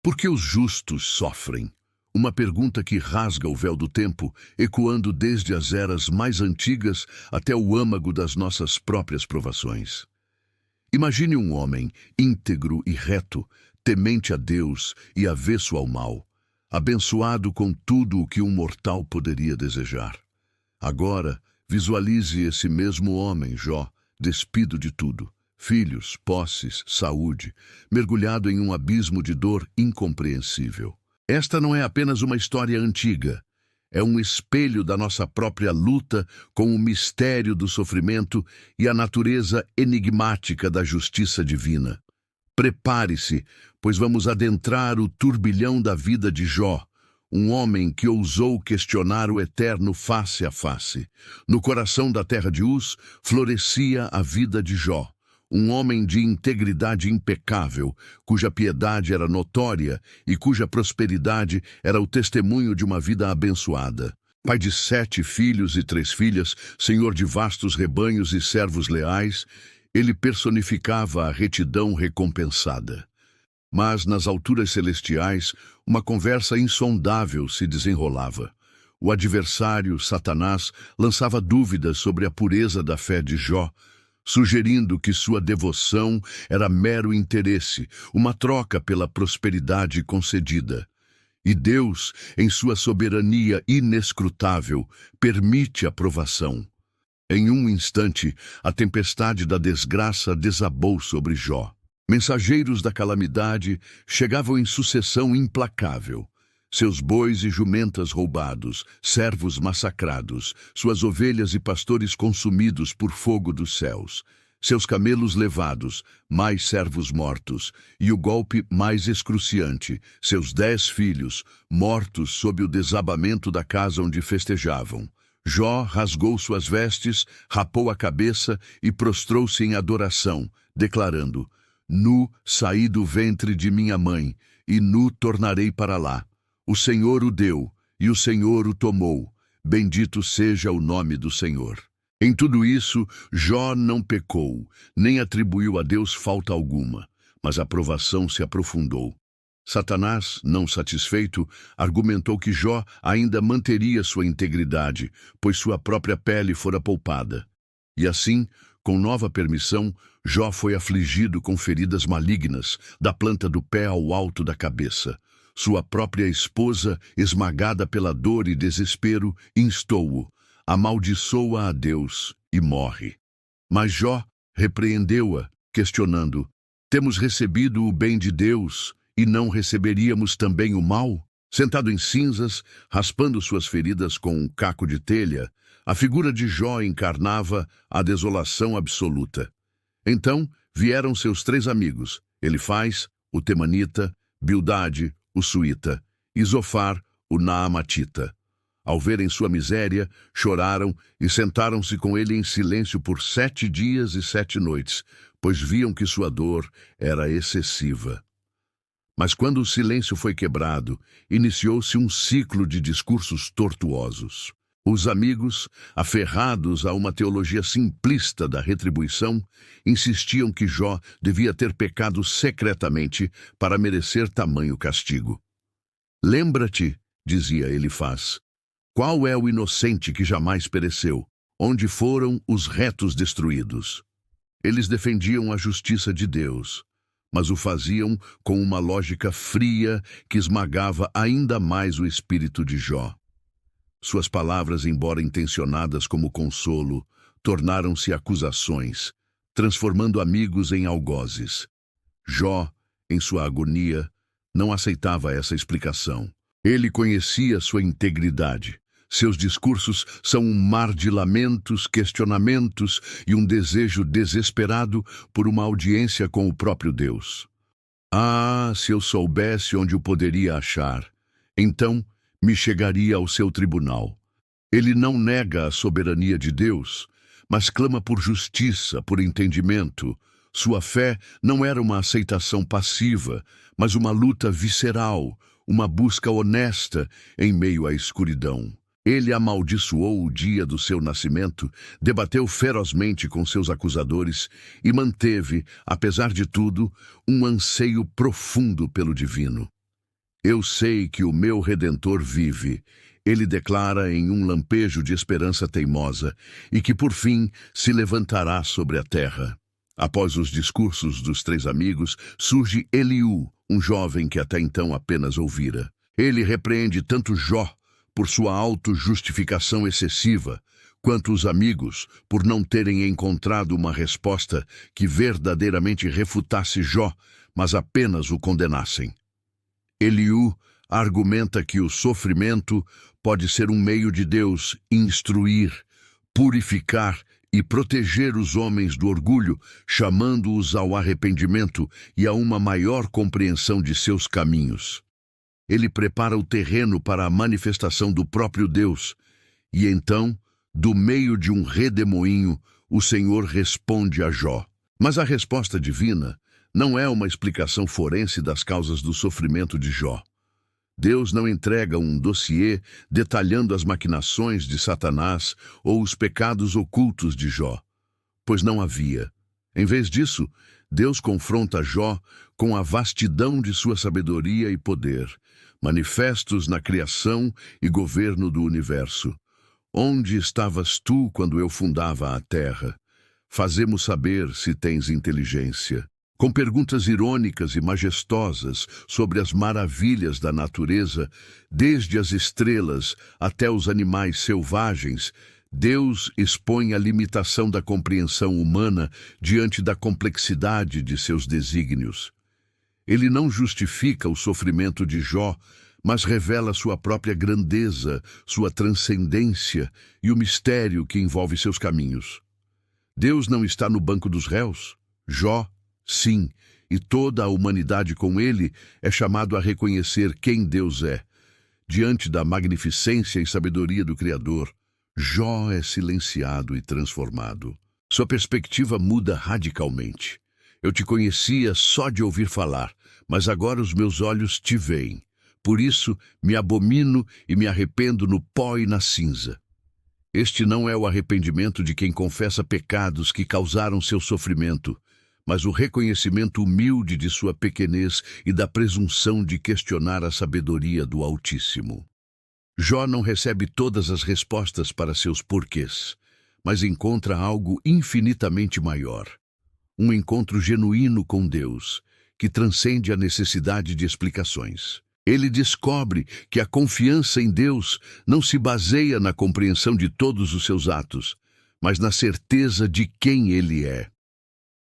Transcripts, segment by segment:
Por que os justos sofrem? Uma pergunta que rasga o véu do tempo, ecoando desde as eras mais antigas até o âmago das nossas próprias provações. Imagine um homem íntegro e reto, temente a Deus e avesso ao mal, abençoado com tudo o que um mortal poderia desejar. Agora, visualize esse mesmo homem, Jó, despido de tudo, filhos, posses, saúde, mergulhado em um abismo de dor incompreensível. Esta não é apenas uma história antiga, é um espelho da nossa própria luta com o mistério do sofrimento e a natureza enigmática da justiça divina. Prepare-se, pois vamos adentrar o turbilhão da vida de Jó, um homem que ousou questionar o eterno face a face. No coração da terra de Uz florescia a vida de Jó, um homem de integridade impecável, cuja piedade era notória e cuja prosperidade era o testemunho de uma vida abençoada. Pai de 7 filhos e 3 filhas, senhor de vastos rebanhos e servos leais, ele personificava a retidão recompensada. Mas nas alturas celestiais, uma conversa insondável se desenrolava. O adversário, Satanás, lançava dúvidas sobre a pureza da fé de Jó, sugerindo que sua devoção era mero interesse, uma troca pela prosperidade concedida. E Deus, em sua soberania inescrutável, permite a provação. Em um instante, a tempestade da desgraça desabou sobre Jó. Mensageiros da calamidade chegavam em sucessão implacável. Seus bois e jumentas roubados, servos massacrados, suas ovelhas e pastores consumidos por fogo dos céus, seus camelos levados, mais servos mortos, e o golpe mais excruciante, seus 10 filhos, mortos sob o desabamento da casa onde festejavam. Jó rasgou suas vestes, rapou a cabeça e prostrou-se em adoração, declarando: Nu saí do ventre de minha mãe, e nu tornarei para lá. O Senhor o deu, e o Senhor o tomou. Bendito seja o nome do Senhor. Em tudo isso, Jó não pecou, nem atribuiu a Deus falta alguma, mas a provação se aprofundou. Satanás, não satisfeito, argumentou que Jó ainda manteria sua integridade, pois sua própria pele fora poupada. E assim, com nova permissão, Jó foi afligido com feridas malignas, da planta do pé ao alto da cabeça. Sua própria esposa, esmagada pela dor e desespero, instou-o: amaldiçoa a Deus e morre. Mas Jó repreendeu-a, questionando: temos recebido o bem de Deus e não receberíamos também o mal? Sentado em cinzas, raspando suas feridas com um caco de telha, a figura de Jó encarnava a desolação absoluta. Então vieram seus 3 amigos, Elifaz, o Temanita, Bildade, o Suíta, e Zofar, o Naamatita. Ao verem sua miséria, choraram e sentaram-se com ele em silêncio por 7 dias e 7 noites, pois viam que sua dor era excessiva. Mas quando o silêncio foi quebrado, iniciou-se um ciclo de discursos tortuosos. Os amigos, aferrados a uma teologia simplista da retribuição, insistiam que Jó devia ter pecado secretamente para merecer tamanho castigo. Lembra-te, dizia Elifaz, qual é o inocente que jamais pereceu? Onde foram os retos destruídos? Eles defendiam a justiça de Deus, mas o faziam com uma lógica fria que esmagava ainda mais o espírito de Jó. Suas palavras, embora intencionadas como consolo, tornaram-se acusações, transformando amigos em algozes. Jó, em sua agonia, não aceitava essa explicação. Ele conhecia sua integridade. Seus discursos são um mar de lamentos, questionamentos e um desejo desesperado por uma audiência com o próprio Deus. Ah, se eu soubesse onde o poderia achar! Então me chegaria ao seu tribunal. Ele não nega a soberania de Deus, mas clama por justiça, por entendimento. Sua fé não era uma aceitação passiva, mas uma luta visceral, uma busca honesta em meio à escuridão. Ele amaldiçoou o dia do seu nascimento, debateu ferozmente com seus acusadores e manteve, apesar de tudo, um anseio profundo pelo divino. Eu sei que o meu Redentor vive. Ele declara em um lampejo de esperança teimosa, e que por fim se levantará sobre a terra. Após os discursos dos três amigos, surge Eliú, um jovem que até então apenas ouvira. Ele repreende tanto Jó por sua autojustificação excessiva, quanto os amigos por não terem encontrado uma resposta que verdadeiramente refutasse Jó, mas apenas o condenassem. Eliú argumenta que o sofrimento pode ser um meio de Deus instruir, purificar e proteger os homens do orgulho, chamando-os ao arrependimento e a uma maior compreensão de seus caminhos. Ele prepara o terreno para a manifestação do próprio Deus, e então, do meio de um redemoinho, o Senhor responde a Jó. Mas a resposta divina não é uma explicação forense das causas do sofrimento de Jó. Deus não entrega um dossiê detalhando as maquinações de Satanás ou os pecados ocultos de Jó, pois não havia. Em vez disso, Deus confronta Jó com a vastidão de sua sabedoria e poder, manifestos na criação e governo do universo. Onde estavas tu quando eu fundava a terra? Fazemos saber se tens inteligência. Com perguntas irônicas e majestosas sobre as maravilhas da natureza, desde as estrelas até os animais selvagens, Deus expõe a limitação da compreensão humana diante da complexidade de seus desígnios. Ele não justifica o sofrimento de Jó, mas revela sua própria grandeza, sua transcendência e o mistério que envolve seus caminhos. Deus não está no banco dos réus. Jó, sim, e toda a humanidade com ele é chamado a reconhecer quem Deus é. Diante da magnificência e sabedoria do Criador, Jó é silenciado e transformado. Sua perspectiva muda radicalmente. Eu te conhecia só de ouvir falar, mas agora os meus olhos te veem. Por isso, me abomino e me arrependo no pó e na cinza. Este não é o arrependimento de quem confessa pecados que causaram seu sofrimento, mas o reconhecimento humilde de sua pequenez e da presunção de questionar a sabedoria do Altíssimo. Jó não recebe todas as respostas para seus porquês, mas encontra algo infinitamente maior. Um encontro genuíno com Deus, que transcende a necessidade de explicações. Ele descobre que a confiança em Deus não se baseia na compreensão de todos os seus atos, mas na certeza de quem Ele é.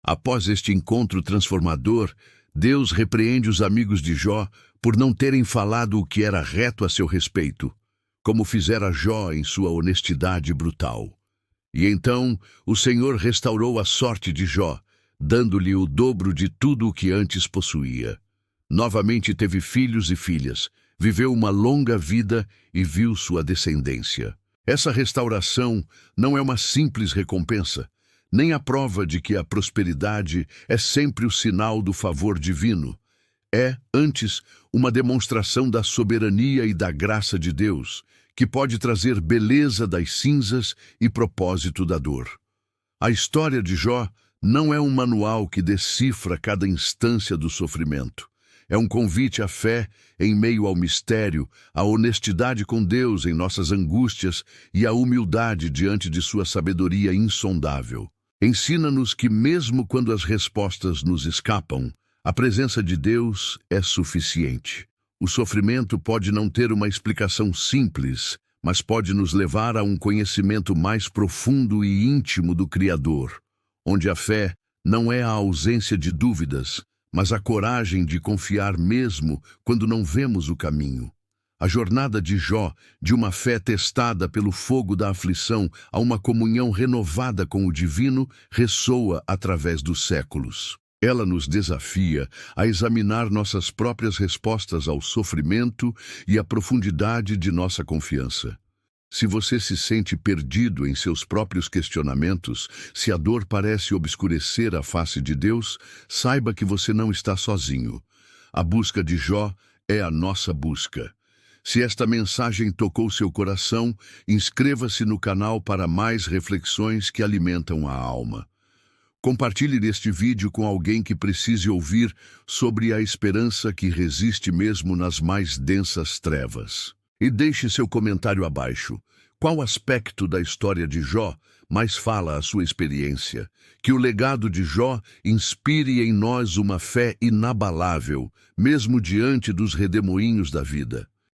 Após este encontro transformador, Deus repreende os amigos de Jó por não terem falado o que era reto a seu respeito, como fizera Jó em sua honestidade brutal. E então o Senhor restaurou a sorte de Jó, dando-lhe o dobro de tudo o que antes possuía. Novamente teve filhos e filhas, viveu uma longa vida e viu sua descendência. Essa restauração não é uma simples recompensa, nem a prova de que a prosperidade é sempre o sinal do favor divino. É, antes, uma demonstração da soberania e da graça de Deus, que pode trazer beleza das cinzas e propósito da dor. A história de Jó não é um manual que decifra cada instância do sofrimento. É um convite à fé em meio ao mistério, à honestidade com Deus em nossas angústias e à humildade diante de sua sabedoria insondável. Ensina-nos que mesmo quando as respostas nos escapam, a presença de Deus é suficiente. O sofrimento pode não ter uma explicação simples, mas pode nos levar a um conhecimento mais profundo e íntimo do Criador, onde a fé não é a ausência de dúvidas, mas a coragem de confiar mesmo quando não vemos o caminho. A jornada de Jó, de uma fé testada pelo fogo da aflição a uma comunhão renovada com o divino, ressoa através dos séculos. Ela nos desafia a examinar nossas próprias respostas ao sofrimento e a profundidade de nossa confiança. Se você se sente perdido em seus próprios questionamentos, se a dor parece obscurecer a face de Deus, saiba que você não está sozinho. A busca de Jó é a nossa busca. Se esta mensagem tocou seu coração, inscreva-se no canal para mais reflexões que alimentam a alma. Compartilhe este vídeo com alguém que precise ouvir sobre a esperança que resiste mesmo nas mais densas trevas. E deixe seu comentário abaixo. Qual aspecto da história de Jó mais fala a sua experiência? Que o legado de Jó inspire em nós uma fé inabalável, mesmo diante dos redemoinhos da vida.